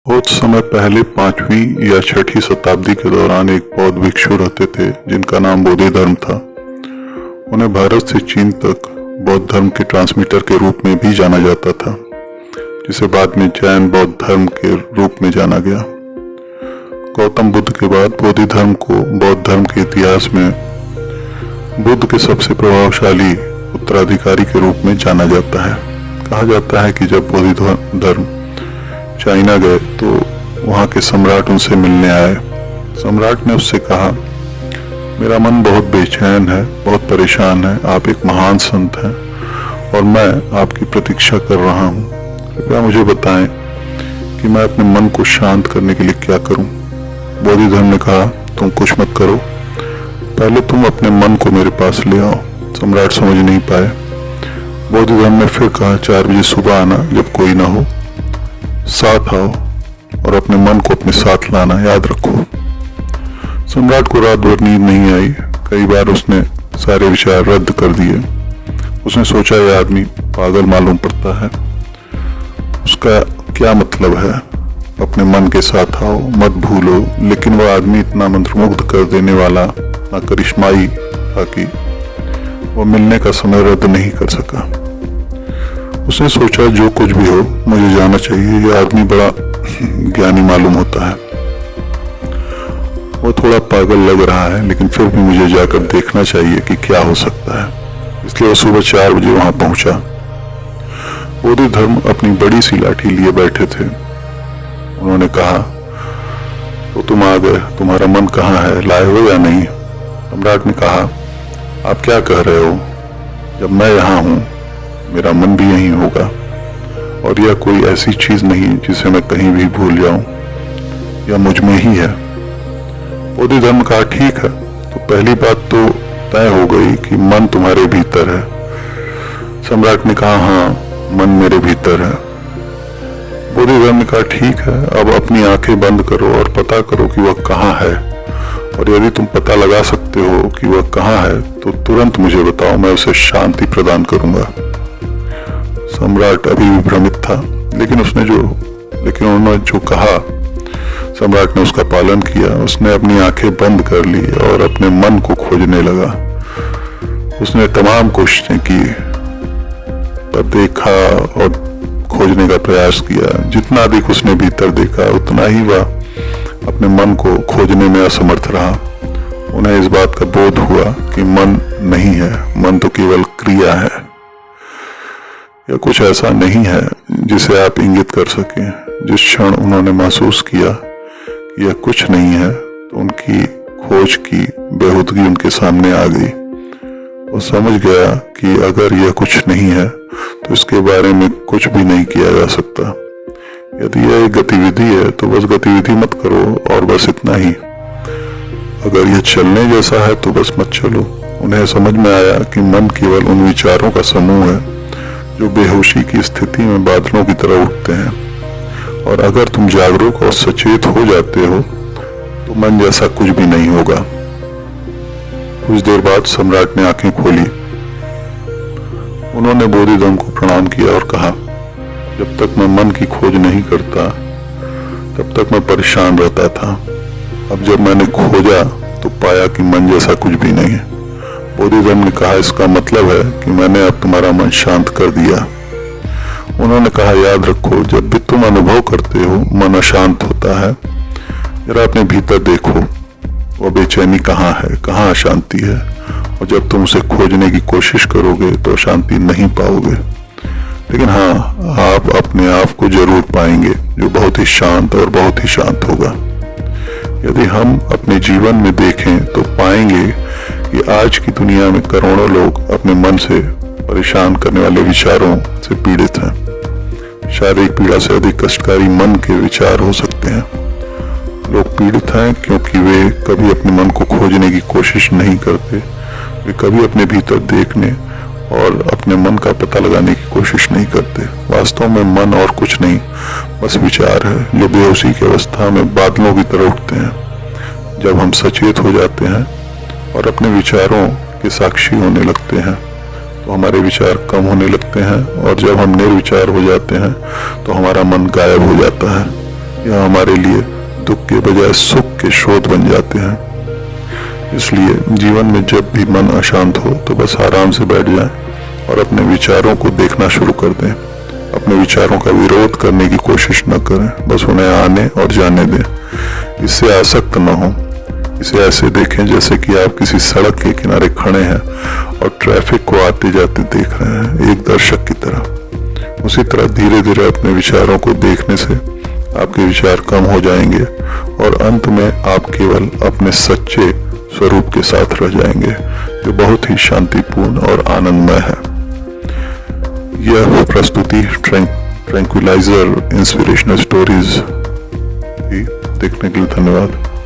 बहुत समय पहले 5वीं या 6ठी शताब्दी के दौरान एक बौद्ध भिक्षु रहते थे जिनका नाम बोधिधर्म था। उन्हें भारत से चीन तक बौद्ध धर्म के ट्रांसमीटर के रूप में भी जाना जाता था, जिसे बाद में जैन बौद्ध धर्म के रूप में जाना गया। गौतम बुद्ध के बाद बोधिधर्म को बौद्ध धर्म के इतिहास में बुद्ध के सबसे प्रभावशाली उत्तराधिकारी के रूप में जाना जाता है। कहा जाता है कि जब बोधिधर्म चाइना गए तो वहाँ के सम्राट उनसे मिलने आए। सम्राट ने उससे कहा, मेरा मन बहुत बेचैन है, बहुत परेशान है। आप एक महान संत हैं और मैं आपकी प्रतीक्षा कर रहा हूँ। कृपया मुझे बताएं कि मैं अपने मन को शांत करने के लिए क्या करूं। बोधिधर्म ने कहा, तुम कुछ मत करो, पहले तुम अपने मन को मेरे पास ले आओ। सम्राट समझ नहीं पाए। बोधिधर्म ने फिर कहा, 4 बजे सुबह आना, जब कोई ना हो, साथ आओ और अपने मन को अपने साथ लाना, याद रखो। सम्राट को रात भर नींद नहीं आई। कई बार उसने सारे विचार रद्द कर दिए। उसने सोचा, यह आदमी पागल मालूम पड़ता है, उसका क्या मतलब है, अपने मन के साथ आओ, मत भूलो। लेकिन वह आदमी इतना मंत्रमुग्ध कर देने वाला, इतना करिश्माई था कि वह मिलने का समय रद्द नहीं कर सका। उसने सोचा, जो कुछ भी हो मुझे जाना चाहिए, यह आदमी बड़ा ज्ञानी मालूम होता है। वो थोड़ा पागल लग रहा है, लेकिन फिर भी मुझे जाकर देखना चाहिए कि क्या हो सकता है। इसलिए वो सुबह 4 बजे वहां पहुंचा। बोधिधर्म अपनी बड़ी सी लाठी लिए बैठे थे। उन्होंने कहा, तो तुम आ गए, तुम्हारा मन कहाँ है, लाए हो या नहीं? सम्राट ने कहा, आप क्या कह रहे हो? जब मैं यहाँ हूँ मेरा मन भी यहीं होगा, और यह कोई ऐसी चीज नहीं जिसे मैं कहीं भी भूल जाऊं, यह मुझ में ही है। बोधिधर्म कहा, ठीक है, तो पहली बात तो तय हो गई कि मन तुम्हारे भीतर है। सम्राट ने कहा, हाँ, मन मेरे भीतर है। बोधिधर्म ने कहा, ठीक है, अब अपनी आंखें बंद करो और पता करो कि वह कहाँ है, और यदि तुम पता लगा सकते हो कि वह कहाँ है तो तुरंत मुझे बताओ, मैं उसे शांति प्रदान करूंगा। सम्राट अभी भी भ्रमित था, लेकिन उन्होंने जो कहा, सम्राट ने उसका पालन किया। उसने अपनी आंखें बंद कर ली और अपने मन को खोजने लगा। उसने तमाम कोशिशें की, पर देखा और खोजने का प्रयास किया। जितना अधिक उसने भीतर देखा, उतना ही वह अपने मन को खोजने में असमर्थ रहा। उन्हें इस बात का बोध हुआ कि मन नहीं है, मन तो केवल क्रिया है। यह कुछ ऐसा नहीं है जिसे आप इंगित कर सकें। जिस क्षण उन्होंने महसूस किया कि यह कुछ नहीं है, तो उनकी खोज की बेहूदगी उनके सामने आ गई। वो समझ गया कि अगर यह कुछ नहीं है तो इसके बारे में कुछ भी नहीं किया जा सकता। यदि यह एक गतिविधि है तो बस गतिविधि मत करो, और बस इतना ही। अगर यह चलने जैसा है तो बस मत चलो। उन्हें समझ में आया कि मन केवल उन विचारों का समूह है जो बेहोशी की स्थिति में बादलों की तरह उठते हैं, और अगर तुम जागरूक और सचेत हो जाते हो तो मन जैसा कुछ भी नहीं होगा। कुछ देर बाद सम्राट ने आंखें खोली। उन्होंने बोधिधर्म को प्रणाम किया और कहा, जब तक मैं मन की खोज नहीं करता तब तक मैं परेशान रहता था। अब जब मैंने खोजा तो पाया कि मन जैसा कुछ भी नहीं है। बोधिधर्म ने कहा, इसका मतलब है कि मैंने अब तुम्हारा मन शांत कर दिया। उन्होंने कहा, याद रखो, जब भी तुम अनुभव करते हो मन अशांत होता है। जरा अपने भीतर देखो, वह बेचैनी कहाँ है, कहाँ अशांति है, और जब तुम उसे खोजने की कोशिश करोगे तो अशांति नहीं पाओगे। लेकिन हाँ, आप अपने आप को जरूर पाएंगे, जो बहुत ही शांत और बहुत ही शांत होगा। यदि हम अपने जीवन में देखें तो पाएंगे कि आज की दुनिया में करोड़ों लोग अपने मन से परेशान करने वाले विचारों से पीड़ित हैं। शारीरिक पीड़ा से अधिक कष्टकारी मन के विचार हो सकते हैं। लोग पीड़ित हैं क्योंकि वे कभी अपने मन को खोजने की कोशिश नहीं करते। वे कभी अपने भीतर देखने और अपने मन का पता लगाने की कोशिश नहीं करते। वास्तव में मन और कुछ नहीं, बस विचार है जो बेहोशी की अवस्था में बादलों की तरह उठते हैं। जब हम सचेत हो जाते हैं और अपने विचारों के साक्षी होने लगते हैं तो हमारे विचार कम होने लगते हैं, और जब हम निर्विचार हो जाते हैं तो हमारा मन गायब हो जाता है। यह हमारे लिए दुख के बजाय सुख के स्रोत बन जाते हैं। इसलिए जीवन में जब भी मन अशांत हो तो बस आराम से बैठ जाएं और अपने विचारों को देखना शुरू कर दें। अपने विचारों का विरोध करने की कोशिश न करें, बस उन्हें आने और जाने दें। इससे आसक्त न हो। इसे ऐसे देखें जैसे कि आप किसी सड़क के किनारे खड़े हैं और ट्रैफिक को आते जाते देख रहे हैं, एक दर्शक की तरह। उसी तरह धीरे धीरे अपने विचारों को देखने से आपके विचार कम हो जाएंगे और अंत में आप केवल अपने सच्चे स्वरूप के साथ रह जाएंगे, जो बहुत ही शांतिपूर्ण और आनंदमय है। यह प्रस्तुति ट्रैंक्विलाइजर इंस्पिरेशनल स्टोरीज थी। देखने के लिए धन्यवाद।